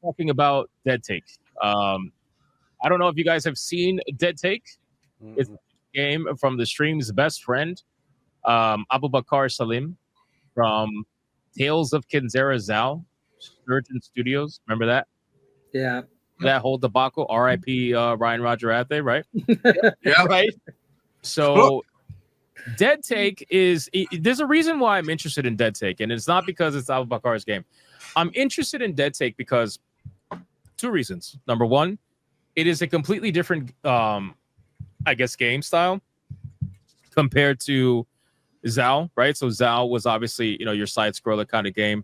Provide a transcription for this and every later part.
talking about Deadtake. I don't know if you guys have seen Deadtake. It's a game from the stream's best friend, Abubakar Salim from Tales of Kenzera Zau, Surgent Studios. Remember that? Yeah. That whole debacle. R.I.P. Ryan Roger Athe, right? Yeah. Right. So Deadtake is there's a reason why I'm interested in Deadtake, and it's not because it's Abubakar's game. I'm interested in Deadtake because two reasons. Number one, it is a completely different I guess game style compared to Zao, right? So Zao was obviously, your side scroller kind of game.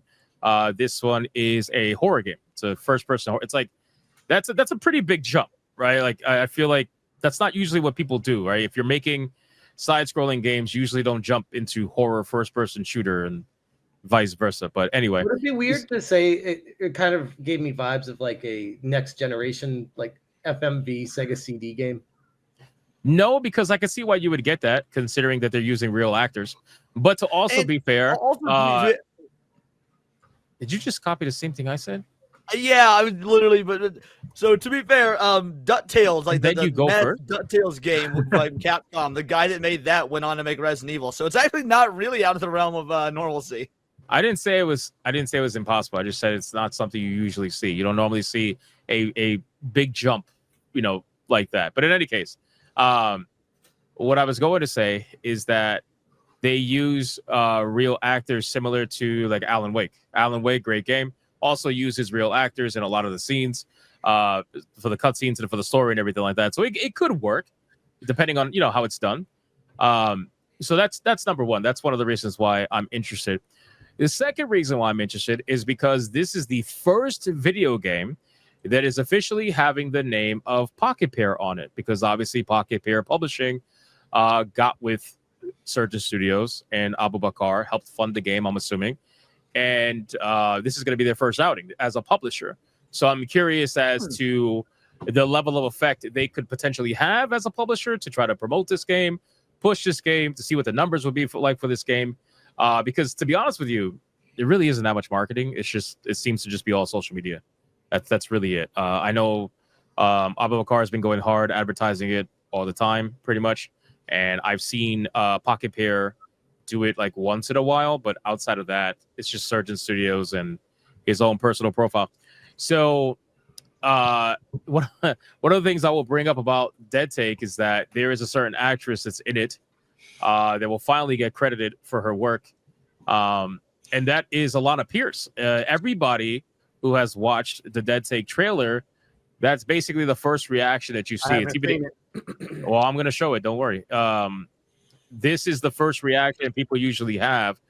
This one is a horror game. It's a first person horror. It's like that's a pretty big jump, right? Like I feel like that's not usually what people do, right? If you're making side scrolling games, usually don't jump into horror first person shooter and vice versa. But anyway, would it be weird to say it kind of gave me vibes of like a next generation like FMV Sega CD game? No, because I can see why you would get that, considering that they're using real actors. But to also be fair, did you just copy the same thing I said? Yeah, I was literally, but so to be fair, DuckTales, like the DuckTales game by Capcom, the guy that made that went on to make Resident Evil. So it's actually not really out of the realm of normalcy. I didn't say it was impossible. I just said it's not something you usually see. You don't normally see a big jump, like that. But in any case, what I was going to say is that they use real actors similar to like Alan Wake. Alan Wake, great game. Also uses real actors in a lot of the scenes for the cutscenes and for the story and everything like that. So it could work depending on how it's done. So that's number one. That's one of the reasons why I'm interested. The second reason why I'm interested is because this is the first video game that is officially having the name of Pocket Pair on it, because obviously Pocket Pair Publishing got with Surgent Studios and Abubakar helped fund the game, I'm assuming. And this is going to be their first outing as a publisher. So I'm curious as to the level of effect they could potentially have as a publisher to try to promote this game, push this game, to see what the numbers would be for this game. Because to be honest with you, there really isn't that much marketing. It seems to just be all social media. That's really it. I know Abubakar has been going hard advertising it all the time, pretty much. And I've seen Pocket Pair do it like once in a while, but outside of that, it's just Surgent Studios and his own personal profile. So one of the things I will bring up about Deadtake is that there is a certain actress that's in it that will finally get credited for her work. And that is Alanah Pearce. Everybody who has watched the Deadtake trailer, that's basically the first reaction that you see. Well, I'm going to show it. Don't worry. This is the first reaction people usually have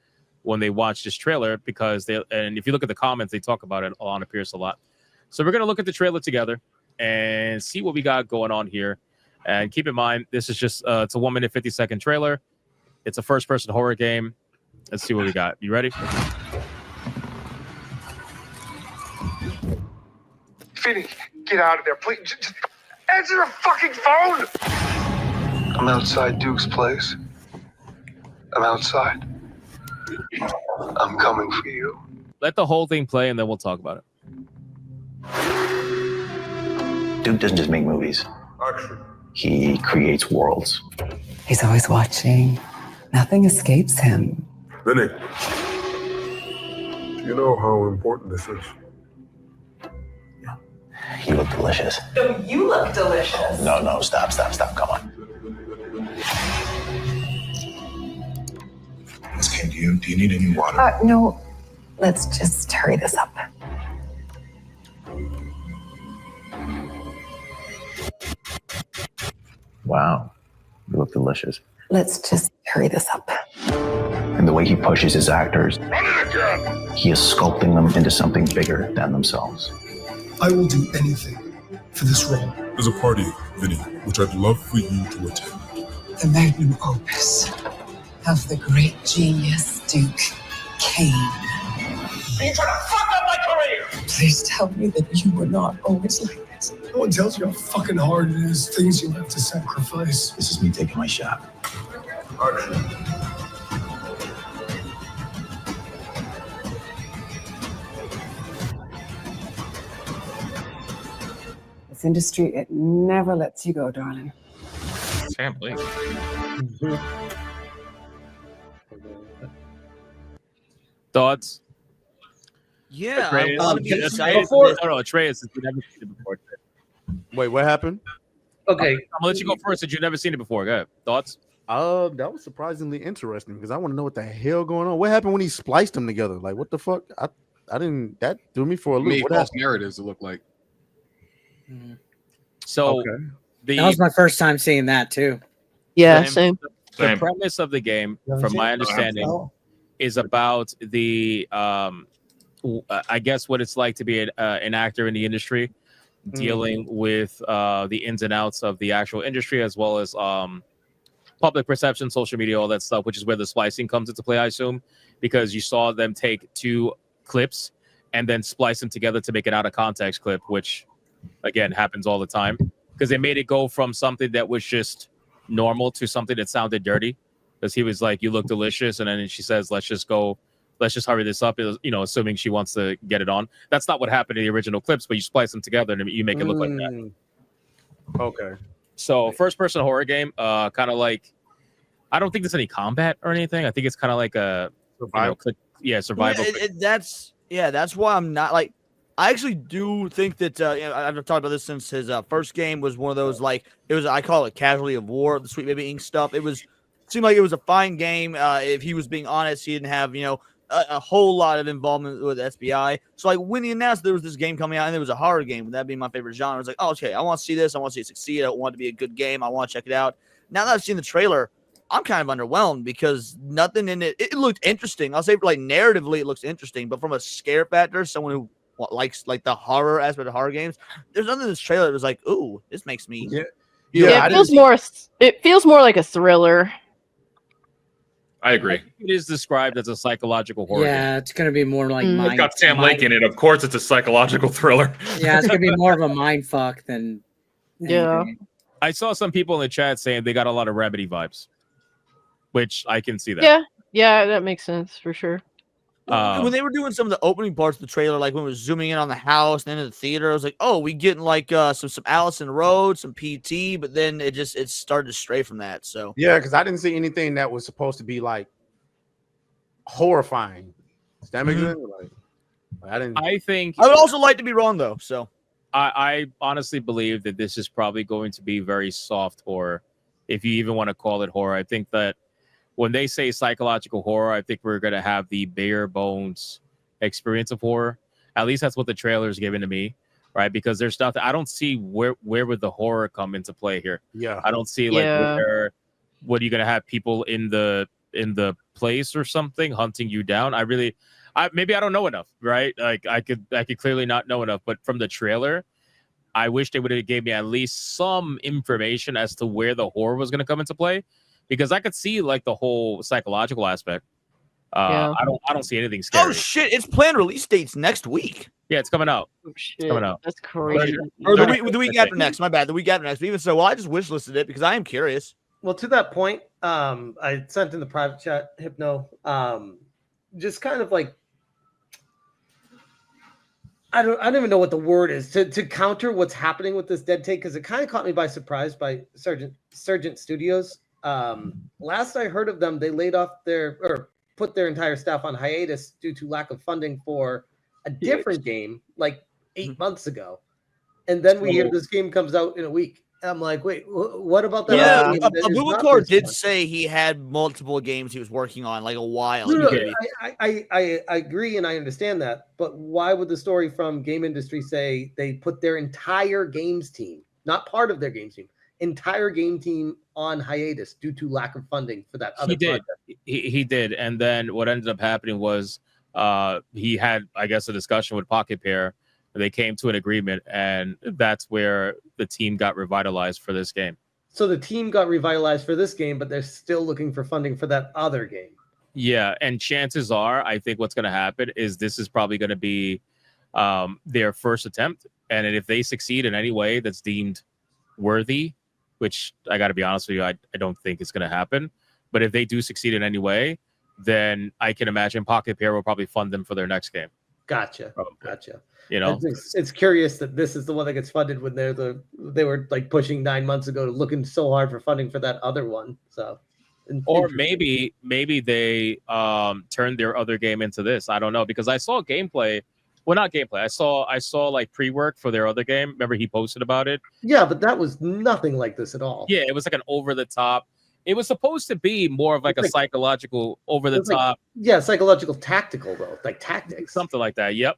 when they watch this trailer, because and if you look at the comments, they talk about it, Alanah Pearce, a lot. So we're going to look at the trailer together and see what we got going on here. And keep in mind, this is just it's a 1 minute 50-second trailer. It's a first-person horror game. Let's see what we got. You ready? Finny, get out of there, please. Just answer your fucking phone! I'm outside Duke's place. I'm outside. I'm coming for you. Let the whole thing play, and then we'll talk about it. Duke doesn't just make movies. Action. He creates worlds. He's always watching. Nothing escapes him. Vinny, you know how important this is. You look delicious. Oh, you look delicious. No, stop, come on. This came to you. Do you need any water? No, let's just hurry this up. Wow, you look delicious. Let's just hurry this up. And the way he pushes his actors, he is sculpting them into something bigger than themselves. I will do anything for this role. There's a party, Vinny, which I'd love for you to attend. The magnum opus of the great genius Duke Kane. Are you trying to fuck up my career? Please tell me that you were not always like this. No one tells you how fucking hard it is, things you have to sacrifice. This is me taking my shot. Action. This industry, it never lets you go, darling. Family. Thoughts? Yeah, Atreus? I want to be Atreus- excited. before- No, Atreus, you've never seen it before. Wait, what happened? Okay, I'm gonna let you go first since you've never seen it before. Go ahead. Thoughts? That was surprisingly interesting because I want to know what the hell going on. What happened when he spliced them together? Like, what the fuck? I didn't. That threw me for a loop. Made What false happened? narratives. It looked like. So Okay. the That was my first time seeing that too. Yeah, Same. same. the Same. premise of the game, You haven't from seen my it? understanding, is about the I guess what it's like to be an actor in the industry, dealing with the ins and outs of the actual industry, as well as public perception, social media, all that stuff, which is where the splicing comes into play, I assume, because you saw them take two clips and then splice them together to make an out of context clip, which again happens all the time, because they made it go from something that was just normal to something that sounded dirty, because he was like, "You look delicious," and then she says, let's just hurry this up, assuming she wants to get it on. That's not what happened in the original clips, but you splice them together and you make it look like that. Okay. So first person horror game, kind of like, I don't think there's any combat or anything. I think it's kind of like a Survival. survival. That's why I'm not like. I actually do think that I've talked about this since his first game was one of those, like, it was, I call it Casualty of War, the Sweet Baby Inc. stuff. Seemed like it was a fine game. If he was being honest, he didn't have a whole lot of involvement with SBI. So like when he announced there was this game coming out and it was a horror game, that being my favorite genre, I was like, oh, okay, I want to see this. I want to see it succeed. I want it to be a good game. I want to check it out. Now that I've seen the trailer, I'm kind of underwhelmed because nothing in it looked interesting. I'll say, like, narratively it looks interesting, but from a scare factor, someone who likes like the horror aspect of horror games, there's nothing in this trailer that was like, ooh, this makes me. Yeah, it feels more like a thriller. I agree. It is described as a psychological horror game. Yeah, it's gonna be more like Mm. It's got Sam Lake in it. Of course, it's a psychological thriller. Yeah, it's gonna be more of a mind fuck than. Yeah. anything. I saw some people in the chat saying they got a lot of Remedy vibes, which I can see that. Yeah, that makes sense for sure. When they were doing some of the opening parts of the trailer, like when it was zooming in on the house and then in the theater, I was like, oh, we getting like some Allison Road, some PT, but then it started to stray from that. So Yeah, because I didn't see anything that was supposed to be like horrifying. Does that make sense? Like, I didn't. I think I would also like to be wrong though. So I honestly believe that this is probably going to be very soft horror, if you even want to call it horror. I think that when they say psychological horror, I think we're going to have the bare bones experience of horror. At least that's what the trailer is giving to me, right? Because there's stuff that I don't see where would the horror come into play here. Yeah. I don't see what are you going to have people in the place or something hunting you down? Maybe I don't know enough, right? Like I could clearly not know enough, but from the trailer, I wish they would have gave me at least some information as to where the horror was going to come into play, because I could see like the whole psychological aspect. I don't see anything scary. oh shit, it's planned release dates next week. Yeah, it's coming out. Oh, shit. Coming out. That's crazy. Or the week after next. My bad. The week after next. But even so, I just wish listed it because I am curious. Well, to that point, I sent in the private chat, Hypno, just kind of like, I don't even know what the word is to counter what's happening with this Deadtake, because it kind of caught me by surprise by Surgent Studios. Last I heard of them, they laid off put their entire staff on hiatus due to lack of funding for a different game like 8 months ago. And then we hear this game comes out in a week. And I'm like, wait, what about that? Yeah, other game that is not Abubakar this did one? say he had multiple games he was working on like a while. No, ago. I agree and I understand that, but why would the story from game industry say they put their entire games team, not part of their games team, entire game team on hiatus due to lack of funding for that other project? He did. And then what ended up happening was he had, I guess, a discussion with Pocket Pair. They came to an agreement, and that's where the team got revitalized for this game. So the team got revitalized for this game, but they're still looking for funding for that other game. Yeah, and chances are, I think what's going to happen is this is probably going to be their first attempt. And if they succeed in any way that's deemed worthy, which I got to be honest with you, I don't think it's going to happen. But if they do succeed in any way, then I can imagine Pocket Pair will probably fund them for their next game. Gotcha. Probably. Gotcha. You know, It's curious that this is the one that gets funded when they were like pushing 9 months ago, looking so hard for funding for that other one. So, or maybe they turned their other game into this. I don't know, because I saw gameplay. Well, not gameplay. I saw like pre-work for their other game. Remember, he posted about it. Yeah, but that was nothing like this at all. Yeah, it was like an over the top. It was supposed to be more of like a psychological over the top. Yeah, psychological tactical though, like tactics. Something like that. Yep.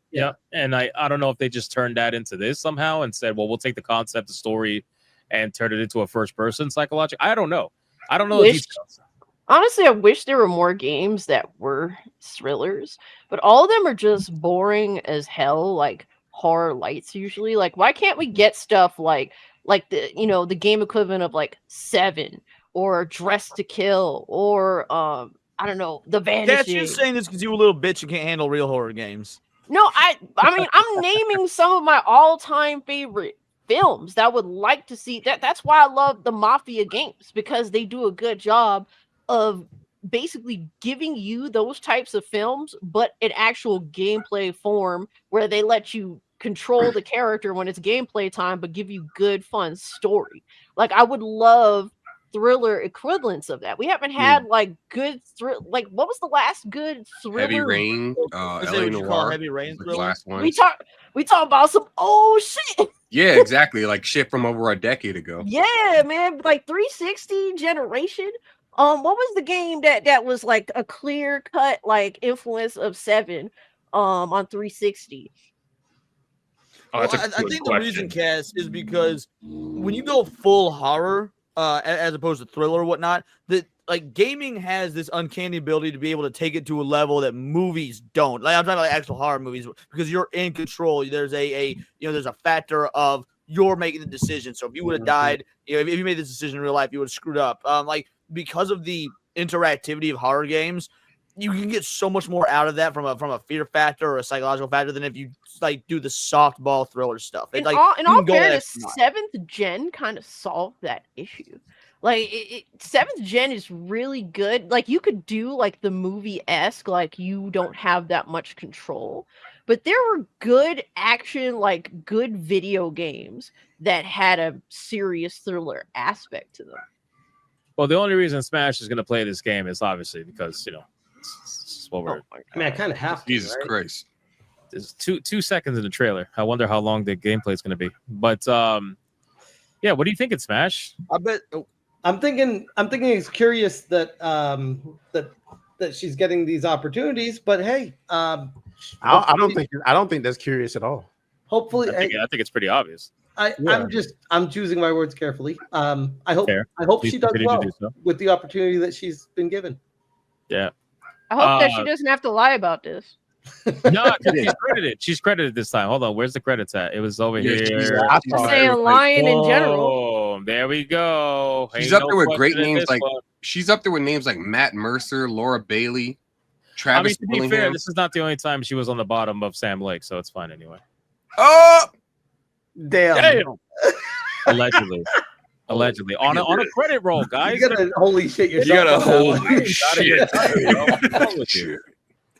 And I don't know if they just turned that into this somehow and said, well, we'll take the concept, the story, and turn it into a first person psychological. I don't know. I don't know the details. Honestly, I wish there were more games that were thrillers, but all of them are just boring as hell, like horror lights usually. Like, why can't we get stuff like the game equivalent of like 7 or Dress to Kill or I don't know, The Vanishing. That's you saying this because you a little bitch and can't handle real horror games. No, I mean I'm naming some of my all-time favorite films that I would like to see. That's why I love the Mafia games, because they do a good job of basically giving you those types of films, but in actual gameplay form, where they let you control the character when it's gameplay time, but give you good, fun story. Like, I would love thriller equivalents of that. We haven't had like good like what was the last good thriller? Heavy Rain, LA Noire. Heavy Rain the last one. We talk about some shit. Yeah, exactly. Like shit from over a decade ago. Yeah, man, like 360 generation. What was the game that was like a clear cut like influence of 7 on 360? I think the reason, Cass, is because when you go full horror, as opposed to thriller or whatnot, that like gaming has this uncanny ability to be able to take it to a level that movies don't. Like, I'm talking about actual horror movies, because you're in control. There's there's a factor of you're making the decision. So if you would have died, if you made this decision in real life, you would have screwed up. Because of the interactivity of horror games, you can get so much more out of that from a fear factor or a psychological factor than if you like do the softball thriller stuff. In all fairness, 7th gen kind of solved that issue. Like 7th gen is really good. Like, you could do like the movie-esque, like you don't have that much control, but there were good action, like good video games that had a serious thriller aspect to them. Well, the only reason Smash is going to play this game is obviously because, it's what we're. I mean, I kind of have to. Jesus right? Christ. There's 2 seconds in the trailer. I wonder how long the gameplay is going to be. But yeah, what do you think it's Smash? I bet. I'm thinking it's curious that that she's getting these opportunities, but hey, I don't think that's curious at all. Hopefully, I think it's pretty obvious. I'm choosing my words carefully. I hope she does well with the opportunity that she's been given. Yeah. I hope that she doesn't have to lie about this. No, she's credited. She's credited this time. Hold on, where's the credits at? It was over here. She's saying lying in general. There we go. She's up there with great names she's up there with names like Matt Mercer, Laura Bailey, Travis. To be fair, this is not the only time she was on the bottom of Sam Lake, so it's fine anyway. Oh, damn. Allegedly. On a credit roll, guys. You gotta holy shit yourself. You gotta holy shit.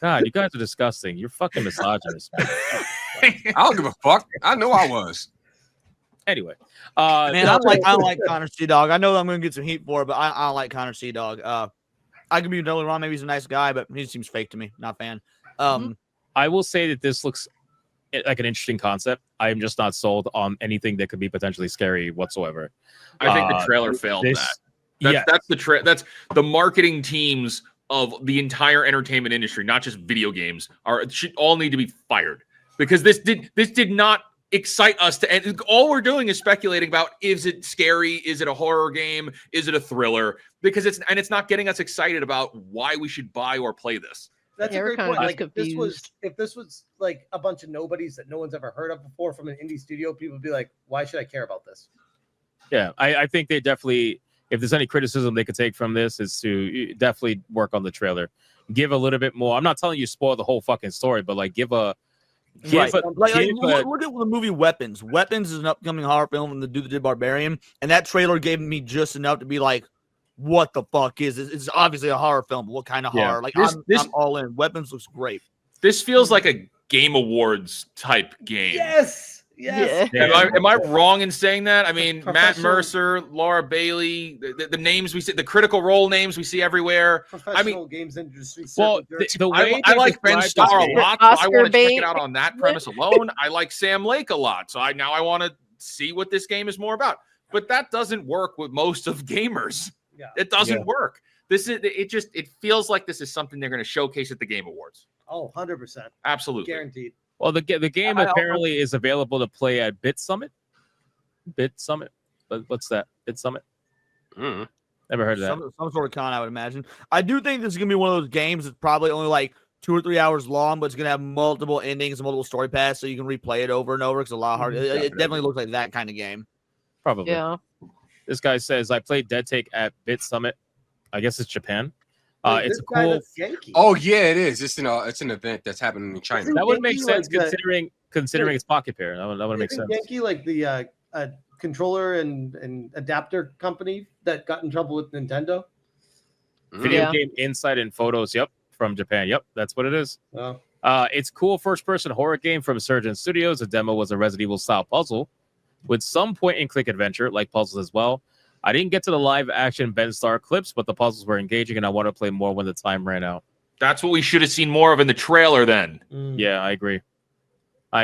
God, you guys are disgusting. You're fucking misogynist. I don't give a fuck. I know I was. Anyway, man, I don't like Connor C. Dog. I know I'm gonna get some heat for it, but I don't like Connor C. Dog. I could be totally wrong. Maybe he's a nice guy, but he seems fake to me. Not a fan. I will say that this looks like an interesting concept. I am just not sold on anything that could be potentially scary whatsoever. I think the trailer failed that. That's the marketing teams of the entire entertainment industry, not just video games, should all need to be fired, because this did not excite us to end. All we're doing is speculating about, is it scary? Is it a horror game? Is it a thriller? Because it's not getting us excited about why we should buy or play this. That's a great point. Like, if this was like a bunch of nobodies that no one's ever heard of before from an indie studio, people would be like, why should I care about this? Yeah, I think they definitely, if there's any criticism they could take from this, is to definitely work on the trailer. Give a little bit more. I'm not telling you spoil the whole fucking story, but like give a look at the movie Weapons. Weapons is an upcoming horror film from the dude that did Barbarian, and that trailer gave me just enough to be like, what the fuck is this? It's obviously a horror film. What kind of horror? Like, I'm all in. Weapons looks great. This feels like Game Awards type game. Yes. Am I wrong in saying that? I mean, Matt Mercer, Laura Bailey, the names we see, the critical role names we see everywhere. Professional games industry. Well, the way I like Ben Starr a lot, so I want to check it out on that premise alone. I like Sam Lake a lot, so I want to see what this game is more about. But that doesn't work with most of gamers. Yeah. It doesn't work. It feels like this is something they're going to showcase at the Game Awards. Oh, 100%. Absolutely. Guaranteed. Well, the game apparently is available to play at Bit Summit. What's that? Bit Summit? Mm. Never heard of that. Some sort of con, I would imagine. I do think this is going to be one of those games that's probably only like 2 or 3 hours long, but it's going to have multiple endings and multiple story paths, so you can replay it over and over. It's a lot harder. It definitely looks like that kind of game. Probably. Yeah. This guy says, I played Deadtake at Bit Summit. I guess it's Japan. It's a cool. Oh yeah, it is. It's an event that's happening in China. That would make sense considering it's Pocket Pair. That would make sense. Yankee, like the controller and adapter company that got in trouble with Nintendo. Video game insight and photos. Yep, from Japan. Yep, that's what it is. Oh. It's cool first-person horror game from Surgent Studios. The demo was a Resident Evil style puzzle with some point-and-click adventure, like puzzles as well. I didn't get to the live-action Ben Starr clips, but the puzzles were engaging, and I want to play more when the time ran out. That's what we should have seen more of in the trailer then. Yeah, I agree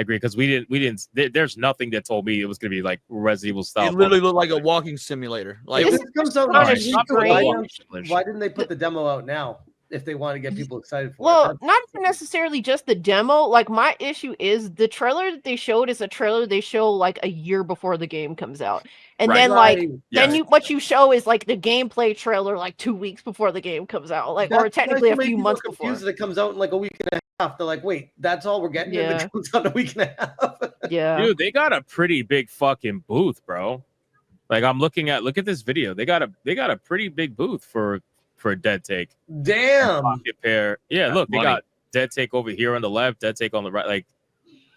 because we didn't. There's nothing that told me it was going to be like Resident Evil style. It literally looked like a walking simulator. Like this comes out. Why didn't they put the demo out now? If they want to get people excited for it. Well, not necessarily just the demo. Like, my issue is the trailer that they showed is a trailer they show like a year before the game comes out. And then what you show is like the gameplay trailer like 2 weeks before the game comes out. Like, or technically a few months before. That it comes out in like a week and a half. They're like, wait, that's all we're getting? Yeah. It comes out in a week and a half. Yeah. Dude, they got a pretty big fucking booth, bro. Like, look at this video. They got a pretty big booth for Deadtake. Damn. Pocket Pair. Yeah, look, they got Deadtake over here on the left, Deadtake on the right. Like,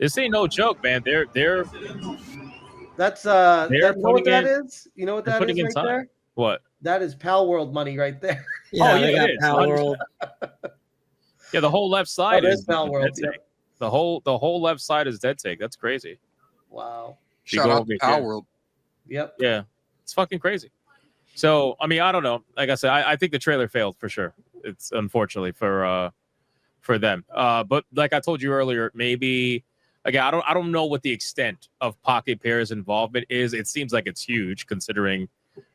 this ain't no joke, man. They're That's you know what that is? You know what that is right there? What? That is Pal World money right there. Yeah, it is. Pal World. Yeah, the whole left side is Pal World. Deadtake. The whole left side is Deadtake. That's crazy. Wow. Shout out to Pal World. Yep. Yeah, it's fucking crazy. So, I mean, I don't know. Like I said, I think the trailer failed for sure. It's unfortunately for them. But like I told you earlier, maybe again, I don't know what the extent of Pocket Pair's involvement is. It seems like it's huge considering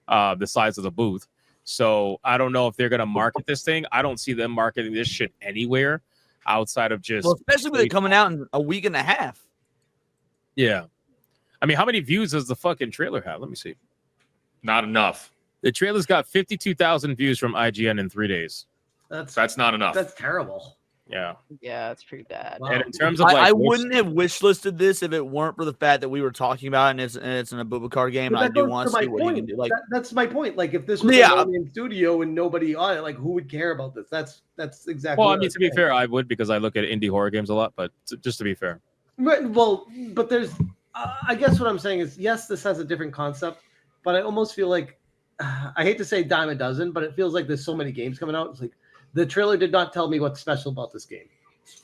the size of the booth. So I don't know if they're gonna market this thing. I don't see them marketing this shit anywhere outside of just especially with it coming out in a week and a half. Yeah. I mean, how many views does the fucking trailer have? Let me see. Not enough. The trailer's got 52,000 views from IGN in 3 days. That's not enough. That's terrible. Yeah. Yeah, it's pretty bad. Wow. And in terms of I wouldn't have wishlisted this if it weren't for the fact that we were talking about it and it's an Abubakar game. And I do want to see what you can do. Like that's my point. Like if this was a in studio and nobody on it, like who would care about this? That's exactly. Well, I mean, to be fair, I would because I look at indie horror games a lot. But just to be fair, right? Well, but there's, I guess what I'm saying is, yes, this has a different concept, but I almost feel like I hate to say dime a dozen, but it feels like there's so many games coming out. It's like the trailer did not tell me what's special about this game,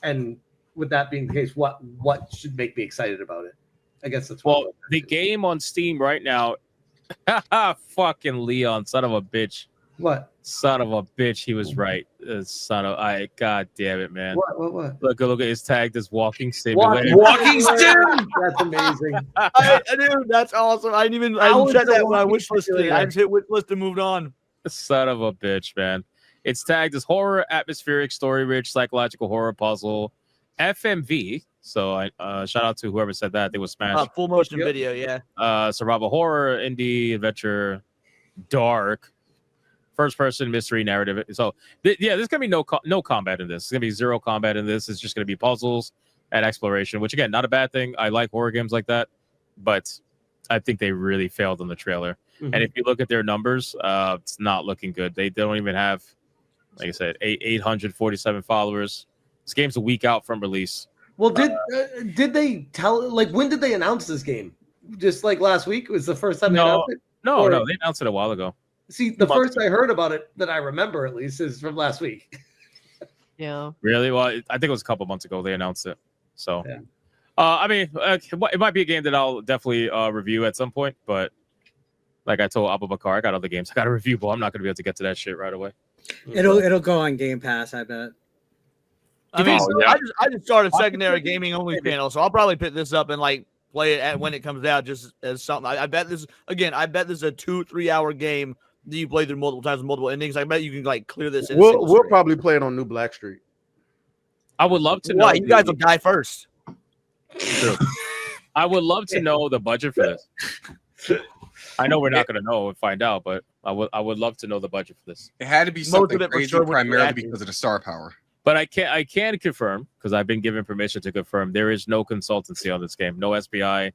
and with that being the case, what should make me excited about it? I guess that's the game on Steam right now. Fucking Leon, son of a bitch. What? Son of a bitch. He was right. God damn it, man. What? Look, it's tagged as Walking Simulator. Walking Sim. That's amazing. Dude, that's awesome. I didn't check that when I wishlisted. I just hit wishlist and moved on. Son of a bitch, man. It's tagged as horror, atmospheric, story-rich, psychological horror puzzle, FMV. So I shout out to whoever said that. They was smashed. Full motion video, yeah. Survival horror, indie, adventure, dark, first-person mystery narrative. So there's gonna be no combat in this. It's gonna be zero combat in this. It's just gonna be puzzles and exploration, which again, not a bad thing. I like horror games like that, but I think they really failed on the trailer. Mm-hmm. And if you look at their numbers, it's not looking good. They don't even have, like I said, 847 followers. This game's a week out from release. Well, did they tell, like, when did they announce this game? Just like last week was the first time they announced it? No, they announced it a while ago. See, the first I heard about it that I remember at least is from last week. Yeah. Really? Well, I think it was a couple months ago they announced it. So, I mean, it might be a game that I'll definitely review at some point, but like I told Abu Bakar, I got other games I got to review, but I'm not going to be able to get to that shit right away. It'll go on Game Pass, I bet. I mean, I just started secondary gaming only channel, so I'll probably pick this up and like play it when it comes out, just as something. I bet this I bet this is a 2-3 hour game that you play through multiple times with multiple endings. I bet you can like clear this. We'll probably play it on New Black Street. I would love to know. Why you guys will die first? True. I would love to know the budget for this. I know we're not going to know and find out, but I would love to know the budget for this. It had to be something crazy, primarily because of the star power. But I can confirm, because I've been given permission to confirm, there is no consultancy on this game, no SBI,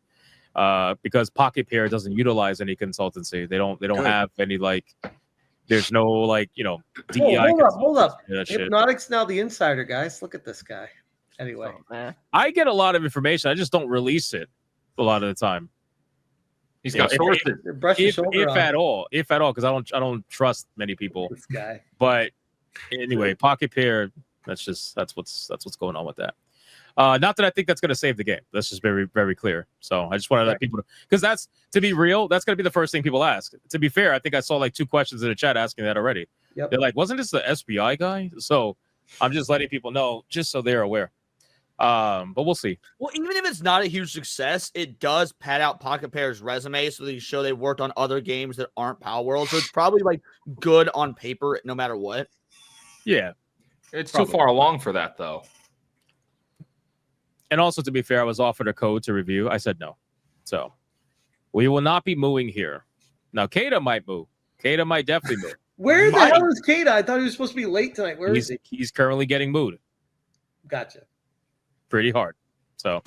because Pocket Pair doesn't utilize any consultancy. They don't have any there's no DEI. Hold up. Hypnotic's now the insider, guys. Look at this guy. Anyway, I get a lot of information. I just don't release it a lot of the time. He's got sources. If at all, because I don't trust many people. This guy. But anyway, Pocket Pair. That's what's going on with that. Not that I think that's going to save the game. That's just very, very clear. So I just want to let people, because that's, to be real, that's going to be the first thing people ask. To be fair, I think I saw like 2 questions in the chat asking that already. Yep. They're like, wasn't this the SBI guy? So I'm just letting people know, just so they're aware. But we'll see. Well, even if it's not a huge success, it does pad out Pocket Pair's resume so they show they worked on other games that aren't Power World. So it's probably like good on paper no matter what. Yeah. It's too far along for that, though. And also, to be fair, I was offered a code to review. I said no. So we will not be mooing here. Now, Kata might moo. Kata might definitely moo. Where the hell is Kata? I thought he was supposed to be late tonight. Where is he? He's currently getting mooed. Gotcha. Pretty hard. So